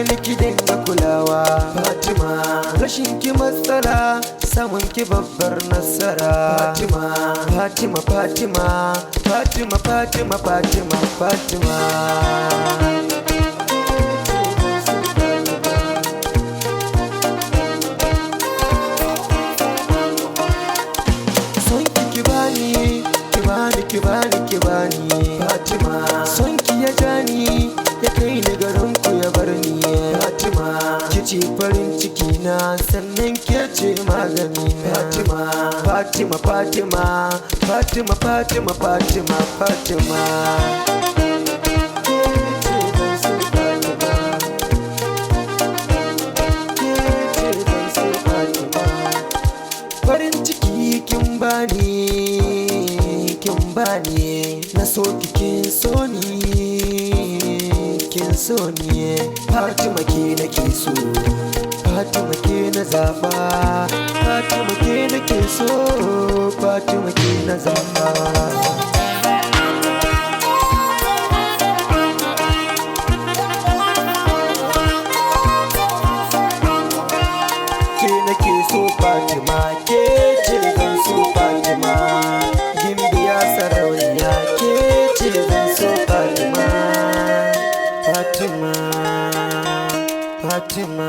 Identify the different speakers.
Speaker 1: ni ki dinga kulawa Fatima, rashin ki matsala, samun ki babbar nasara Fatima, Fatima, Fatima, Fatima, Fatima, Fatima, Fatima. Ki bani Fatima, son ki ya jani ya kai ni garin ku ya bar ni Fatima, ki ce farin ciki na sannan ke ce magani Fatima, Fatima, Fatima, Fatima, Fatima, Fatima, Fatima. Farin ciki kin bani na so kin so ni Fatima ke nake so, Fatima ke na zaba, Fatima ke nake so, Fatima ke na zaba. Ke nake so Fatima, ke ce zan so Fatima, gimbiya sarauniya ke ce zan so Fatima, Fatima, Fatima.